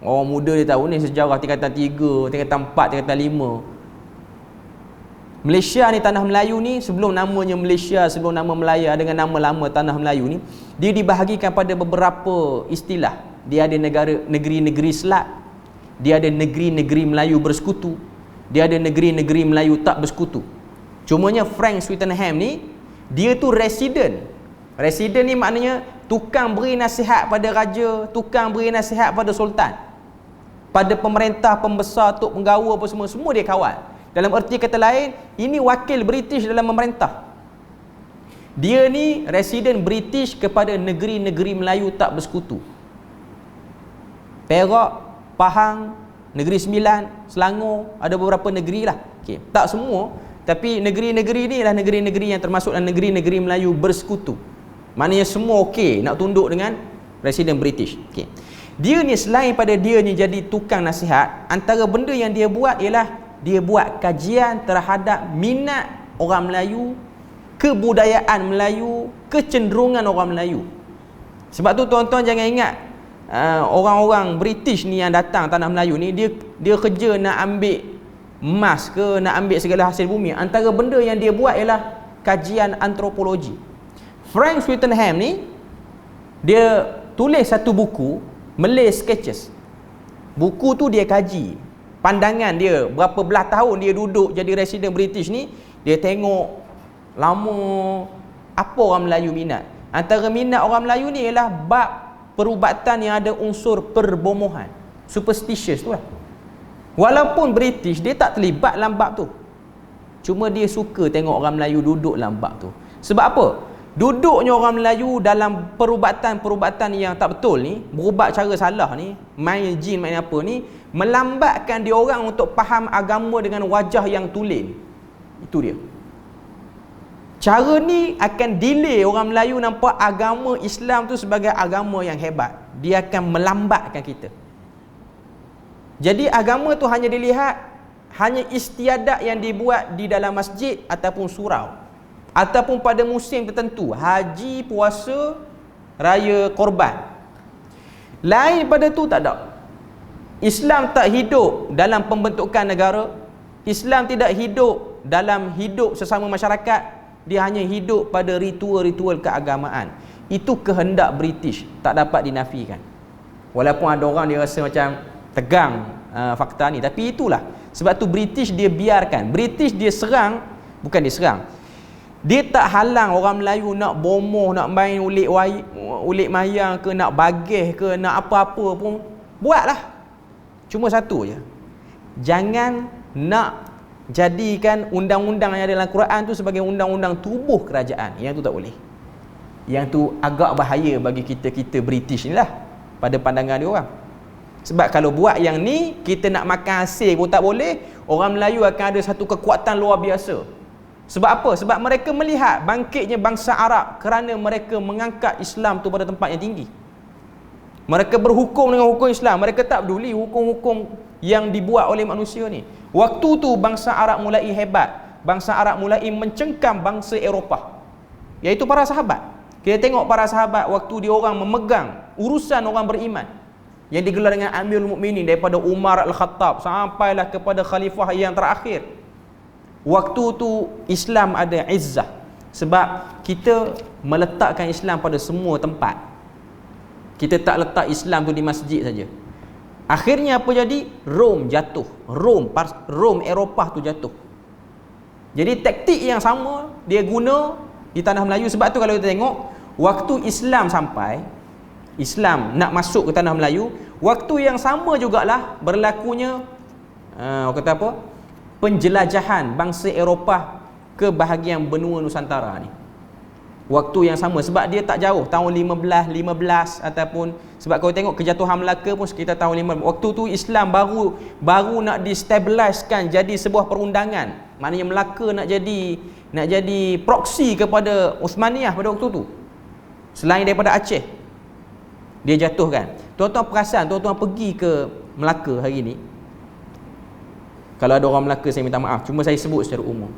orang muda dia tahu ni sejarah tingkatan 3, tingkatan 4, tingkatan 5. Malaysia ni, tanah Melayu ni, sebelum namanya Malaysia, sebelum nama Melaya dengan nama lama tanah Melayu ni, dia dibahagikan pada beberapa istilah. Dia ada negeri-negeri Selat, dia ada negeri-negeri Melayu bersekutu, dia ada negeri-negeri Melayu tak bersekutu. Cumanya Frank Swettenham ni, dia tu resident. Resident ni maknanya tukang beri nasihat pada raja, tukang beri nasihat pada sultan, pada pemerintah, pembesar, tok penggawa apa semua dia kawal. Dalam erti kata lain, ini wakil British dalam pemerintah. Dia ni resident British kepada negeri-negeri Melayu tak bersekutu. Perak, Pahang, Negeri Sembilan, Selangor, ada beberapa negeri lah. Okay. Tak semua, tapi negeri-negeri ni adalah negeri-negeri yang termasuk dalam negeri-negeri Melayu bersekutu. Maknanya semua okey nak tunduk dengan resident British. Okay. Dia ni selain pada dia ni jadi tukang nasihat, antara benda yang dia buat ialah dia buat kajian terhadap minat orang Melayu, kebudayaan Melayu, kecenderungan orang Melayu. Sebab tu tuan-tuan jangan ingat orang-orang British ni yang datang tanah Melayu ni, dia kerja nak ambil emas ke, nak ambil segala hasil bumi. Antara benda yang dia buat ialah kajian antropologi. Frank Swettenham ni, dia tulis satu buku, Malay Sketches. Buku tu dia kaji pandangan dia, berapa belah tahun dia duduk jadi resident British ni, dia tengok lama apa orang Melayu minat. Antara minat orang Melayu ni ialah bab perubatan yang ada unsur perbomohan, superstitious tu lah. Walaupun British, dia tak terlibat dalam bab tu, cuma dia suka tengok orang Melayu duduk dalam bab tu. Sebab apa? Duduknya orang Melayu dalam perubatan-perubatan yang tak betul ni, berubat cara salah ni, main jin, main apa ni, melambatkan dia orang untuk faham agama dengan wajah yang tulen. Itu dia. Cara ni akan delay orang Melayu nampak agama Islam tu sebagai agama yang hebat. Dia akan melambatkan kita. Jadi agama tu hanya dilihat, hanya istiadat yang dibuat di dalam masjid ataupun surau, ataupun pada musim tertentu, haji, puasa, raya korban. Lain pada tu tak ada. Islam tak hidup dalam pembentukan negara. Islam tidak hidup dalam hidup sesama masyarakat. Dia hanya hidup pada ritual-ritual keagamaan. Itu kehendak British, tak dapat dinafikan. Walaupun ada orang dia rasa macam tegang fakta ni, tapi itulah. Sebab tu British dia biarkan. British dia serang, bukan dia serang, dia tak halang orang Melayu nak bomoh, nak main ulik mayang ke, nak bageh ke, nak apa-apa pun buatlah. Cuma satu je, jangan nak jadikan undang-undang yang ada dalam Quran tu sebagai undang-undang tubuh kerajaan. Yang tu tak boleh. Yang tu agak bahaya bagi kita British ni lah, pada pandangan dia orang. Sebab kalau buat yang ni, kita nak makan hasil pun tak boleh. Orang Melayu akan ada satu kekuatan luar biasa. Sebab apa? Sebab mereka melihat bangkitnya bangsa Arab kerana mereka mengangkat Islam tu pada tempat yang tinggi. Mereka berhukum dengan hukum Islam. Mereka tak peduli hukum-hukum yang dibuat oleh manusia ni. Waktu tu bangsa Arab mulai hebat. Bangsa Arab mulai mencengkam bangsa Eropah, iaitu para sahabat. Kita tengok para sahabat waktu dia orang memegang urusan orang beriman yang digelar dengan Amirul Mukminin, daripada Umar Al-Khattab sampailah kepada khalifah yang terakhir. Waktu tu Islam ada izzah sebab kita meletakkan Islam pada semua tempat. Kita tak letak Islam tu di masjid saja. Akhirnya apa jadi? Rom jatuh. Rom Eropah tu jatuh. Jadi taktik yang sama dia guna di tanah Melayu. Sebab tu kalau kita tengok, waktu Islam sampai, Islam nak masuk ke tanah Melayu, waktu yang sama jugalah berlakunya kata apa? Penjelajahan bangsa Eropah ke bahagian benua Nusantara ni. Waktu yang sama, sebab dia tak jauh, tahun 15 ataupun sebab kalau tengok kejatuhan Melaka pun sekitar tahun 15. Waktu tu Islam baru nak distabiliskan jadi sebuah perundangan. Maknanya Melaka nak jadi proksi kepada Uthmaniyah pada waktu tu. Selain daripada Aceh dia jatuhkan. Tuan-tuan perasan, tuan-tuan pergi ke Melaka hari ni. Kalau ada orang Melaka saya minta maaf, cuma saya sebut secara umum.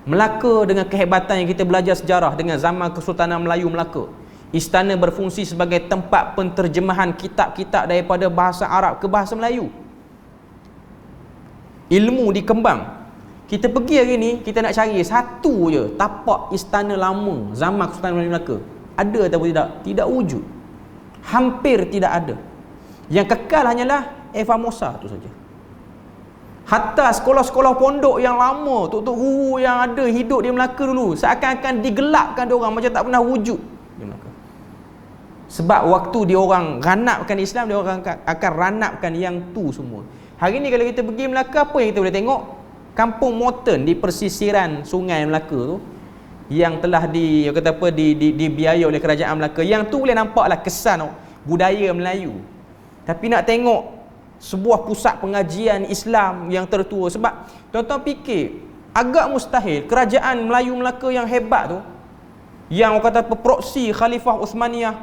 Melaka dengan kehebatan yang kita belajar sejarah dengan zaman Kesultanan Melayu Melaka, istana berfungsi sebagai tempat penterjemahan kitab-kitab daripada bahasa Arab ke bahasa Melayu. Ilmu dikembang. Kita pergi hari ni, kita nak cari satu je tapak istana lama zaman Kesultanan Melayu Melaka. Ada atau tidak? Tidak wujud. Hampir tidak ada. Yang kekal hanyalah Eva Mosa tu saja. Hatta sekolah-sekolah pondok yang lama, tok-tok guru yang ada hidup di Melaka dulu, seakan-akan digelapkan dia orang, macam tak pernah wujud di Melaka. Sebab waktu dia orang ranapkan Islam, dia orang akan ranapkan yang tu semua. Hari ni kalau kita pergi Melaka, apa yang kita boleh tengok? Kampung Moten di persisiran sungai Melaka tu, yang telah dibiayai oleh kerajaan Melaka. Yang tu boleh nampaklah kesan budaya Melayu. Tapi nak tengok sebuah pusat pengajian Islam yang tertua. Sebab tuan-tuan fikir, agak mustahil kerajaan Melayu Melaka yang hebat tu, yang orang kata proksi Khalifah Uthmaniyah,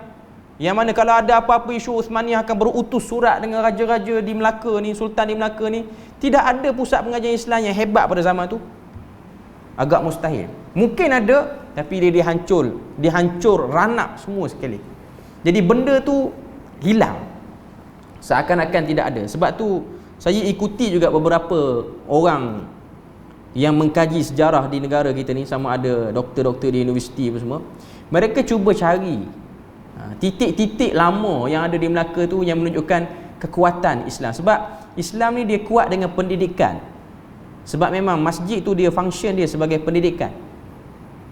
yang mana kalau ada apa-apa isu Uthmaniyah akan berutus surat dengan raja-raja di Melaka ni, sultan di Melaka ni. Tidak ada pusat pengajian Islam yang hebat pada zaman tu. Agak mustahil. Mungkin ada, tapi dia dihancur ranap semua sekali. Jadi benda tu hilang, seakan-akan tidak ada. Sebab tu saya ikuti juga beberapa orang yang mengkaji sejarah di negara kita ni, sama ada doktor-doktor di universiti apa semua. Mereka cuba cari titik-titik lama yang ada di Melaka tu yang menunjukkan kekuatan Islam. Sebab Islam ni dia kuat dengan pendidikan. Sebab memang masjid tu dia function dia sebagai pendidikan.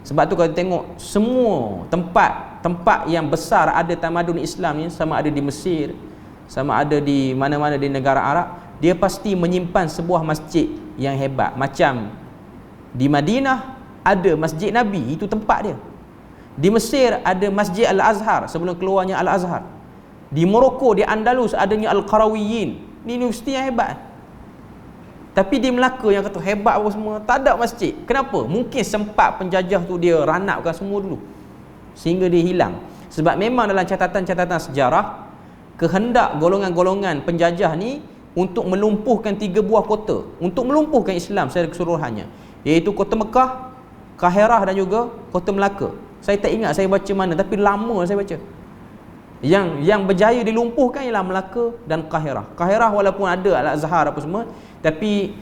Sebab tu kalau tengok semua tempat yang besar ada tamadun Islam ni, sama ada di Mesir, sama ada di mana-mana di negara Arab, dia pasti menyimpan sebuah masjid yang hebat. Macam di Madinah ada Masjid Nabi, itu tempat dia. Di Mesir ada Masjid Al-Azhar sebelum keluarnya Al-Azhar. Di Morocco, di Andalus adanya Al-Qarawiyyin. Ini universiti yang hebat. Tapi di Melaka yang kata hebat apa semua, tak ada masjid. Kenapa? Mungkin sempat penjajah tu dia ranapkan semua dulu sehingga dia hilang. Sebab memang dalam catatan-catatan sejarah, kehendak golongan-golongan penjajah ni untuk melumpuhkan 3 buah kota, untuk melumpuhkan Islam secara keseluruhannya, iaitu kota Mekah, Kahirah dan juga kota Melaka. Saya tak ingat saya baca mana, tapi lama saya baca. Yang berjaya dilumpuhkan ialah Melaka dan Kahirah. Kahirah walaupun ada Al-Azhar apa semua, tapi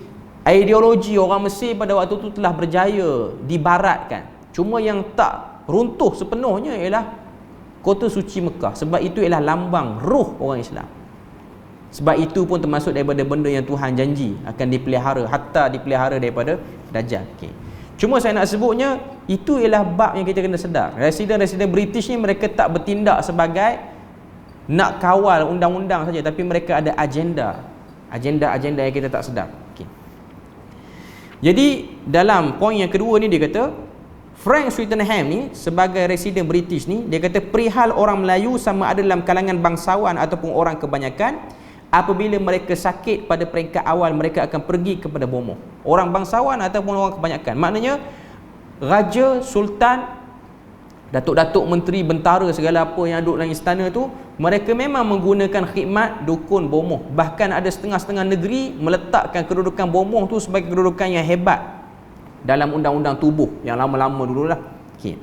ideologi orang Mesir pada waktu itu telah berjaya dibaratkan. Cuma yang tak runtuh sepenuhnya ialah kota suci Mekah. Sebab itu ialah lambang ruh orang Islam. Sebab itu pun termasuk daripada benda yang Tuhan janji akan dipelihara, hatta dipelihara daripada Dajjal. Okay. Cuma saya nak sebutnya, itu ialah bab yang kita kena sedar. Residen-residen British ni mereka tak bertindak sebagai nak kawal undang-undang saja, tapi mereka ada agenda yang kita tak sedar. Okay. Jadi dalam poin yang kedua ni dia kata, Frank Swettenham ni sebagai residen British ni, dia kata perihal orang Melayu sama ada dalam kalangan bangsawan ataupun orang kebanyakan, apabila mereka sakit pada peringkat awal mereka akan pergi kepada bomoh. Orang bangsawan ataupun orang kebanyakan, maknanya raja, sultan, datuk-datuk, menteri, bentara, segala apa yang duduk dalam istana tu, mereka memang menggunakan khidmat dukun bomoh. Bahkan ada setengah-setengah negeri meletakkan kedudukan bomoh tu sebagai kedudukan yang hebat dalam undang-undang tubuh yang lama-lama dululah. Okay.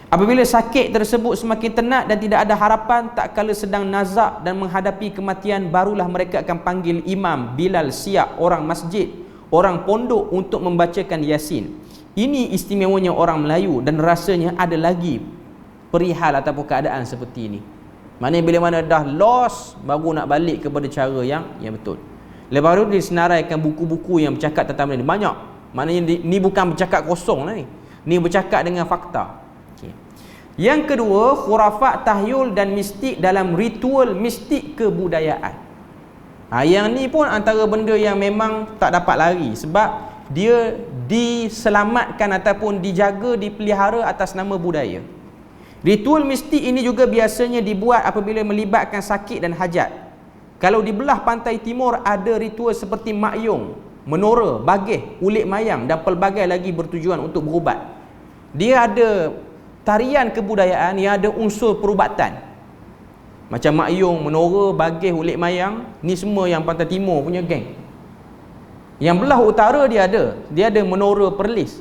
Apabila sakit tersebut semakin tenat dan tidak ada harapan, tak kala sedang nazak dan menghadapi kematian, barulah mereka akan panggil imam, Bilal, Siap, orang masjid, orang pondok untuk membacakan Yasin. Ini istimewanya orang Melayu dan rasanya ada lagi perihal ataupun keadaan seperti ini. Maknanya bila mana dah lost, baru nak balik kepada cara yang betul. Lepas tu disenaraikan buku-buku yang bercakap tentang benda ni. Banyak. Maknanya ni bukan bercakap kosong lah ni. Ni bercakap dengan fakta. Okay. Yang kedua, khurafat, tahyul dan mistik dalam ritual mistik kebudayaan. Yang ni pun antara benda yang memang tak dapat lari, sebab dia diselamatkan ataupun dijaga, dipelihara atas nama budaya. Ritual mistik ini juga biasanya dibuat apabila melibatkan sakit dan hajat. Kalau di belah pantai timur ada ritual seperti makyung, menora, bageh, ulik mayang dan pelbagai lagi bertujuan untuk berubat. Dia ada tarian kebudayaan yang ada unsur perubatan. Macam makyung, menora, bageh, ulik mayang, ni semua yang pantai timur punya geng. Yang belah utara dia ada menora perlis.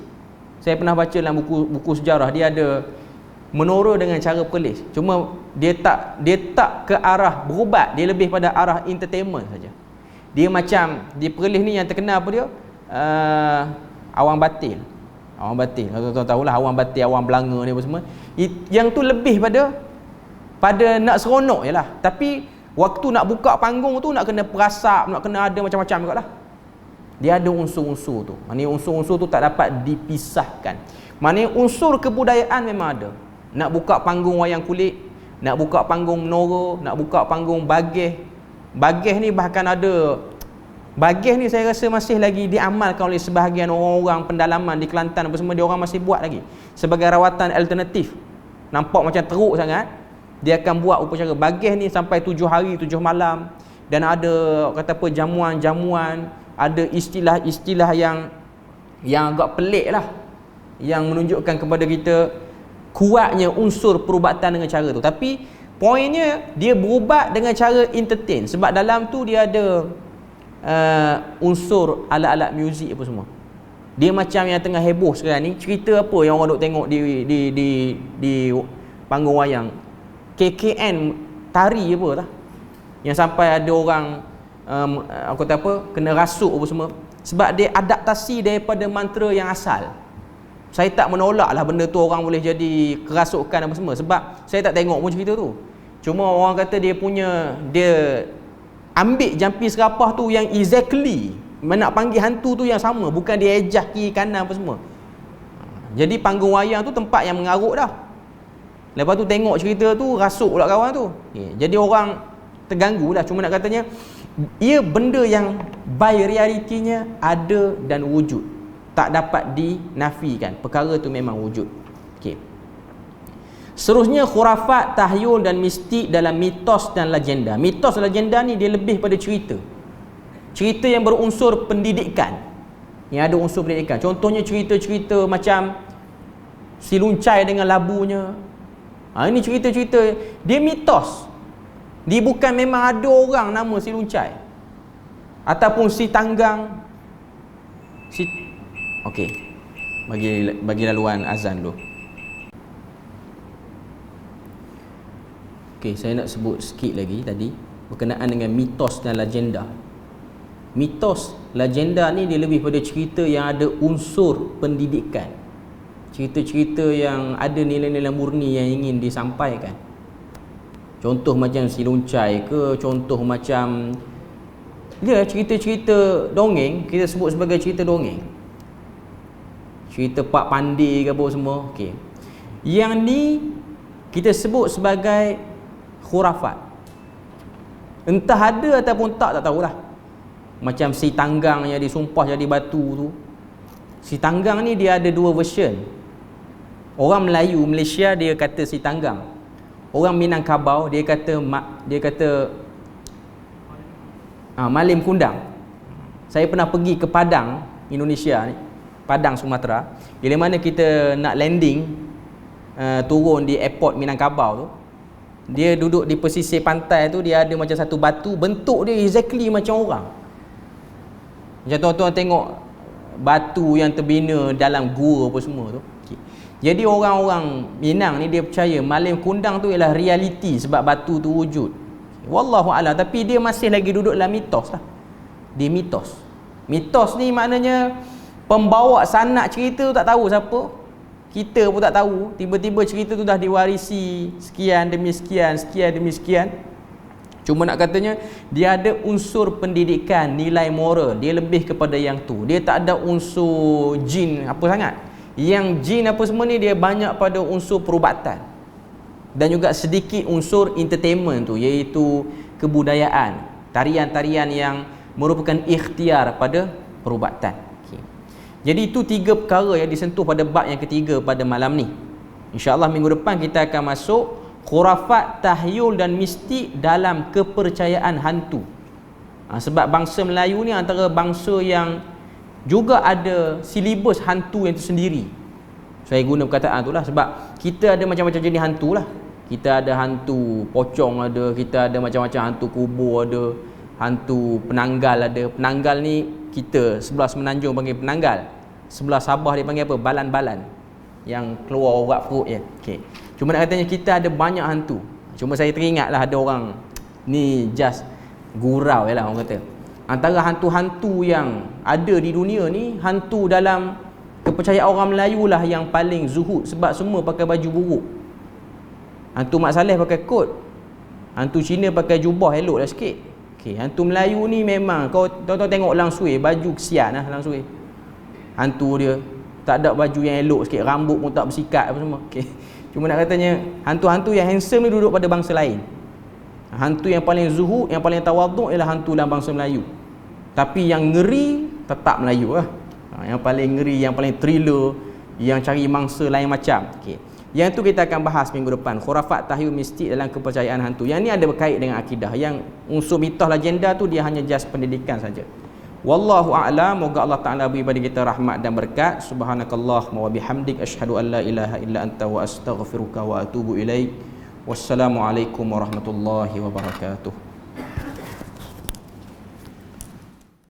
Saya pernah baca dalam buku sejarah, dia ada menora dengan cara perlis. Cuma dia tak ke arah berubat, dia lebih pada arah entertainment saja. Dia macam di perlis ni yang terkenal apa dia? Awang batil. Awang batil. Kau tahulah awang batil, awang belanga ni apa semua. Yang tu lebih pada nak seronok jelah. Tapi waktu nak buka panggung tu nak kena perasap, nak kena ada macam-macam jugaklah. Dia ada unsur-unsur tu. Maknanya unsur-unsur tu tak dapat dipisahkan. Maknanya unsur kebudayaan memang ada. Nak buka panggung wayang kulit, nak buka panggung menora, nak buka panggung bageh. Bageh ni bahkan ada, bageh ni saya rasa masih lagi diamalkan oleh sebahagian orang-orang pendalaman di Kelantan apa semua, dia orang masih buat lagi sebagai rawatan alternatif. Nampak macam teruk sangat, dia akan buat upacara bageh ni sampai 7 hari 7 malam. Dan ada kata apa, jamuan-jamuan, ada istilah-istilah yang agak pelik lah, yang menunjukkan kepada kita kuatnya unsur perubatan dengan cara tu. Tapi poinnya dia berubat dengan cara entertain, sebab dalam tu dia ada unsur alat-alat muzik apa semua. Dia macam yang tengah heboh sekarang ni, cerita apa yang orang duk tengok di panggung wayang, KKN tari apa lah, yang sampai ada orang aku kata apa, kena rasuk apa semua, sebab dia adaptasi daripada mantra yang asal. Saya tak menolak lah benda tu orang boleh jadi kerasukan apa semua, sebab saya tak tengok pun cerita tu. Cuma orang kata dia ambil jampi serapah tu yang exactly nak panggil hantu tu yang sama, bukan dia ejah kiri kanan apa semua. Jadi panggung wayang tu tempat yang mengarut dah. Lepas tu tengok cerita tu, rasuk pula kawan tu. Jadi orang terganggu lah. Cuma nak katanya, ia benda yang by realitinya ada dan wujud, tak dapat dinafikan. Perkara tu memang wujud. Okey. Seterusnya, khurafat, tahyul dan mistik dalam mitos dan legenda. Mitos dan legenda ni dia lebih pada cerita. Cerita yang berunsur pendidikan, yang ada unsur pendidikan. Contohnya cerita-cerita macam si luncai dengan labunya. Ini cerita-cerita, dia mitos. Dia bukan memang ada orang nama si luncai ataupun si tanggang. Okey. Bagi laluan azan dulu. Okey, saya nak sebut sikit lagi tadi berkenaan dengan mitos dan legenda. Mitos, legenda ni dia lebih pada cerita yang ada unsur pendidikan. Cerita-cerita yang ada nilai-nilai murni yang ingin disampaikan. Contoh macam si luncai ke, contoh macam dia cerita-cerita dongeng, kita sebut sebagai cerita dongeng. Cerita Pak Pandi ke apa semua. Okey. Yang ni kita sebut sebagai khurafat. Entah ada ataupun tak tahulah. Macam si tanggang yang disumpah jadi batu tu. Si tanggang ni dia ada dua version. Orang Melayu Malaysia dia kata si tanggang. Orang Minangkabau dia kata Malim Kundang. Saya pernah pergi ke Padang, Indonesia ni, Padang Sumatera. Bila mana kita nak landing, turun di airport Minangkabau tu, dia duduk di pesisir pantai tu, dia ada macam satu batu, bentuk dia exactly macam orang. Macam tuan-tuan tengok batu yang terbina dalam gua apa semua tu. Okay. Jadi orang-orang Minang ni dia percaya maling kundang tu ialah realiti sebab batu tu wujud. Wallahu a'lam, tapi dia masih lagi duduk dalam mitos lah. Dia mitos. Mitos ni maknanya pembawa sanak cerita tu tak tahu siapa. Kita pun tak tahu. Tiba-tiba cerita tu dah diwarisi sekian demi sekian, sekian demi sekian. Cuma nak katanya dia ada unsur pendidikan, nilai moral. Dia lebih kepada yang tu. Dia tak ada unsur jin apa sangat. Yang jin apa semua ni dia banyak pada unsur perubatan. Dan juga sedikit unsur entertainment tu, iaitu kebudayaan, tarian-tarian yang merupakan ikhtiar pada perubatan. Okay. Jadi itu 3 perkara yang disentuh pada bab yang ketiga pada malam ni. InsyaAllah minggu depan kita akan masuk khurafat, tahyul dan mistik dalam kepercayaan hantu. Sebab bangsa Melayu ni antara bangsa yang juga ada silibus hantu yang tersendiri. Saya guna perkataan tu lah sebab kita ada macam-macam jenis hantu lah. Kita ada hantu pocong ada, kita ada macam-macam hantu kubur ada, hantu penanggal ada. Penanggal ni kita sebelah Semenanjung panggil penanggal, sebelah Sabah dia panggil apa? Balan-balan yang keluar urat perut je. Okay. Cuma nak katanya kita ada banyak hantu. Cuma saya teringat lah ada orang ni just gurau je lah orang kata. Antara hantu-hantu yang ada di dunia ni, hantu dalam kepercayaan orang Melayu lah yang paling zuhud sebab semua pakai baju buruk. Hantu Mak Saleh pakai kot, hantu Cina pakai jubah elok lah sikit. Okay, hantu Melayu ni memang kau tuan-tuan tengok langsung baju kesian lah langsung. Hantu dia tak ada baju yang elok sikit, rambut pun tak bersikat apa semua. Okay. Cuma nak katanya hantu-hantu yang handsome ni duduk pada bangsa lain. Hantu yang paling zuhud, yang paling tawaduk ialah hantu dalam bangsa Melayu. Tapi yang ngeri tetap Melayu lah. Yang paling ngeri, yang paling thriller, yang cari mangsa lain macam. Okay. Yang tu kita akan bahas minggu depan. Khurafat, tahyul, mistik dalam kepercayaan hantu. Yang ni ada berkait dengan akidah. Yang unsur mitos legenda tu dia hanya just pendidikan saja. Wallahu a'lam. Moga Allah Ta'ala beri pada kita rahmat dan berkat. Subhanakallahumma wa bihamdik asyhadu an la ilaha illa anta wa astaghfiruka wa atubu ilaik. Wassalamualaikum warahmatullahi wabarakatuh.